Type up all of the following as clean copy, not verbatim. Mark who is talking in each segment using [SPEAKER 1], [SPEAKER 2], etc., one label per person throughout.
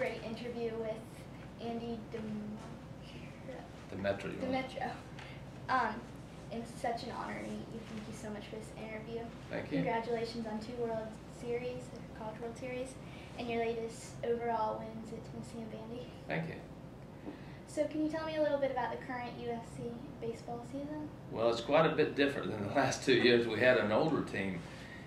[SPEAKER 1] great interview with Andy Demetrio. It's such an honor to meet you. Thank you so much for this interview.
[SPEAKER 2] Thank you.
[SPEAKER 1] Congratulations on 2 World Series, College World Series, and your latest overall wins at Tennessee and Vandy.
[SPEAKER 2] Thank you.
[SPEAKER 1] So can you tell me a little bit about the current USC baseball season?
[SPEAKER 2] Well, it's quite a bit different than the last 2 years. We had an older team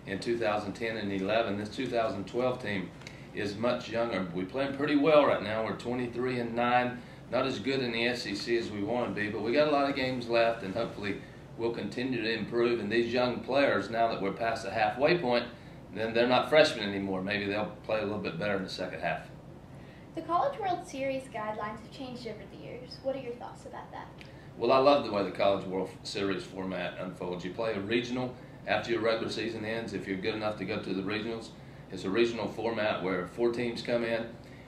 [SPEAKER 2] in 2010 and 11. This 2012 team is much younger. We're playing pretty well right now. We're 23-9. Not as good in the SEC as we want to be, but we got a lot of games left, and hopefully we'll continue to improve. And these young players, now that we're past the halfway point, then they're not freshmen anymore. Maybe they'll play a little bit better in the second half.
[SPEAKER 1] The College World Series guidelines have changed over the years. What are your thoughts about that?
[SPEAKER 2] Well, I love the way the College World Series format unfolds. You play a regional after your regular season ends. If you're good enough to go to the regionals, it's a regional format where 4 teams come in,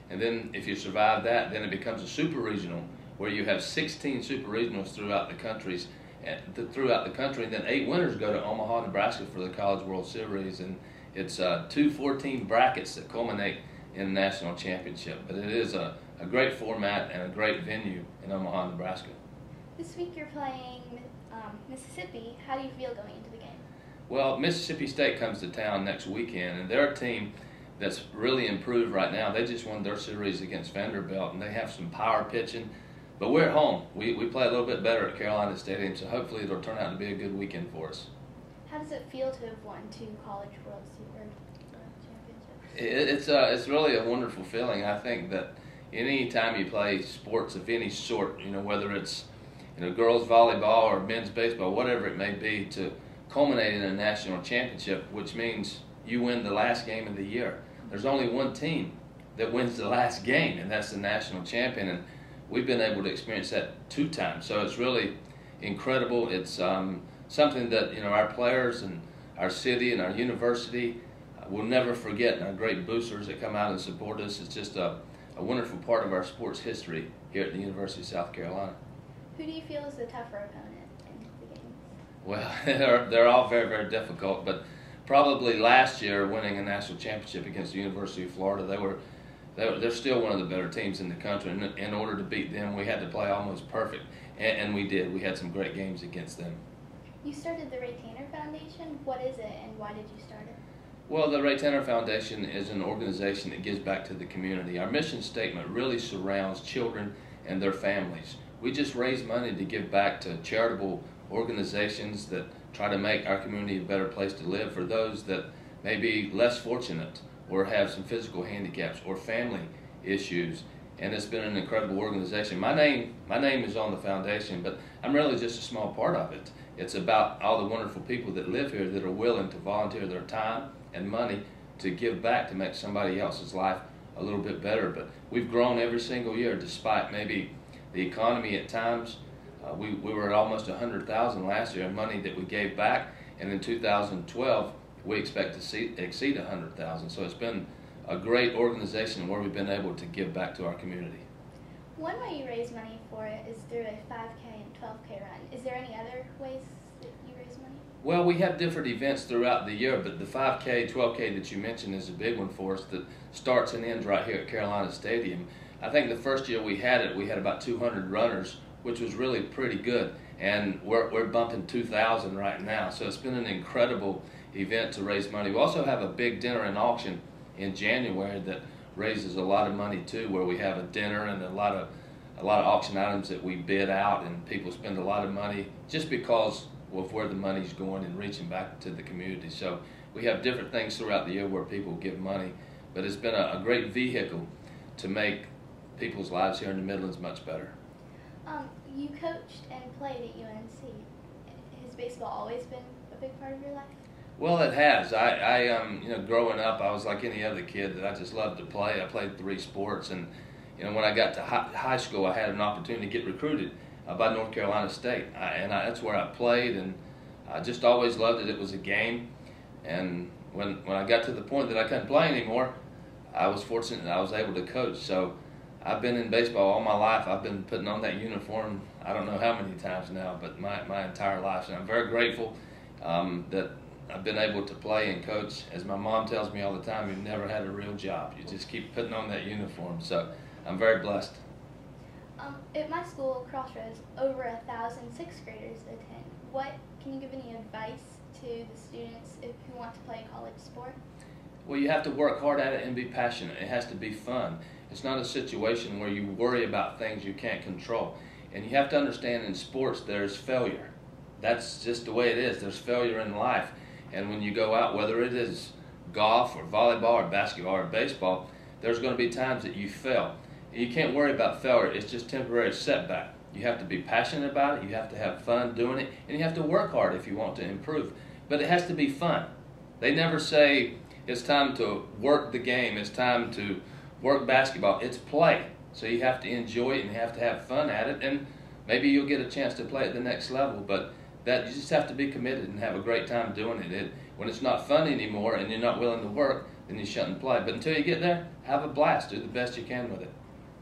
[SPEAKER 2] and then if you survive that, then it becomes a super regional where you have 16 super regionals throughout the country, and then 8 winners go to Omaha, Nebraska for the College World Series, and it's 2 4-team brackets that culminate in a national championship. But it is a great format and a great venue in Omaha, Nebraska.
[SPEAKER 1] This week you're playing Mississippi. How do you feel going into the game?
[SPEAKER 2] Well, Mississippi State comes to town next weekend, and they're a team that's really improved right now. They just won their series against Vanderbilt, and they have some power pitching. But we're at home. We play a little bit better at Carolina Stadium, so hopefully it'll turn out to be a good weekend for us.
[SPEAKER 1] How does it feel to have won 2 College World Championships?
[SPEAKER 2] It's really a wonderful feeling. I think that any time you play sports of any sort, whether it's girls volleyball or men's baseball, whatever it may be, to culminate in a national championship, which means you win the last game of the year. There's only one team that wins the last game, and that's the national champion, and we've been able to experience that 2 times. So it's really incredible. It's something that our players and our city and our university will never forget, and our great boosters that come out and support us. It's just a wonderful part of our sports history here at the University of South Carolina.
[SPEAKER 1] Who do you feel is the tougher opponent in the games?
[SPEAKER 2] Well, they're all very, very difficult, but probably last year winning a national championship against the University of Florida, they're still one of the better teams in the country. And in order to beat them, we had to play almost perfect, and we did. We had some great games against them.
[SPEAKER 1] You started the Ray Tanner Foundation. What is it, and why did you start it?
[SPEAKER 2] Well, the Ray Tanner Foundation is an organization that gives back to the community. Our mission statement really surrounds children and their families. We just raise money to give back to charitable organizations that try to make our community a better place to live for those that may be less fortunate or have some physical handicaps or family issues. And it's been an incredible organization. My name is on the foundation, but I'm really just a small part of it. It's about all the wonderful people that live here that are willing to volunteer their time and money to give back to make somebody else's life a little bit better. But we've grown every single year despite maybe the economy at times. We were at almost $100,000 last year in money that we gave back, and in 2012 we expect to exceed $100,000. So it's been a great organization where we've been able to give back to our community.
[SPEAKER 1] One way you raise money for it is through a 5K and 12K run. Is there any other ways that you raise money?
[SPEAKER 2] Well, we have different events throughout the year, but the 5K, 12K that you mentioned is a big one for us that starts and ends right here at Carolina Stadium. I think the first year we had it, we had about 200 runners, which was really pretty good, and we're bumping 2,000 right now. So it's been an incredible event to raise money. We also have a big dinner and auction in January that raises a lot of money too, where we have a dinner and a lot of auction items that we bid out, and people spend a lot of money just because of where the money's going and reaching back to the community. So we have different things throughout the year where people give money, but it's been a great vehicle to make people's lives here in the Midlands much better.
[SPEAKER 1] You coached and played at UNC. Has baseball always been a big part of your life?
[SPEAKER 2] Well, it has. Growing up, I was like any other kid that I just loved to play. I played 3 sports, and when I got to high school, I had an opportunity to get recruited by North Carolina State, that's where I played, and I just always loved it. It was a game, and when I got to the point that I couldn't play anymore, I was fortunate that I was able to coach. So I've been in baseball all my life. I've been putting on that uniform I don't know how many times now, but my entire life. And I'm very grateful that I've been able to play and coach. As my mom tells me all the time, you've never had a real job. You just keep putting on that uniform. So I'm very blessed.
[SPEAKER 1] At my school, CrossRoads, over 1,000 sixth graders attend. Can you give any advice to the students who want to play a college sport?
[SPEAKER 2] Well, you have to work hard at it and be passionate. It has to be fun. It's not a situation where you worry about things you can't control. And you have to understand in sports there's failure. That's just the way it is. There's failure in life. And when you go out, whether it is golf or volleyball or basketball or baseball, there's going to be times that you fail. You can't worry about failure. It's just temporary setback. You have to be passionate about it. You have to have fun doing it. And you have to work hard if you want to improve. But it has to be fun. They never say it's time to work the game. It's time to work basketball. It's play. So you have to enjoy it and you have to have fun at it. And maybe you'll get a chance to play at the next level. But you just have to be committed and have a great time doing it. When it's not fun anymore and you're not willing to work, then you shouldn't play. But until you get there, have a blast. Do the best you can with it.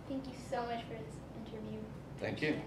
[SPEAKER 1] Thank you so much for this interview.
[SPEAKER 2] Thank you.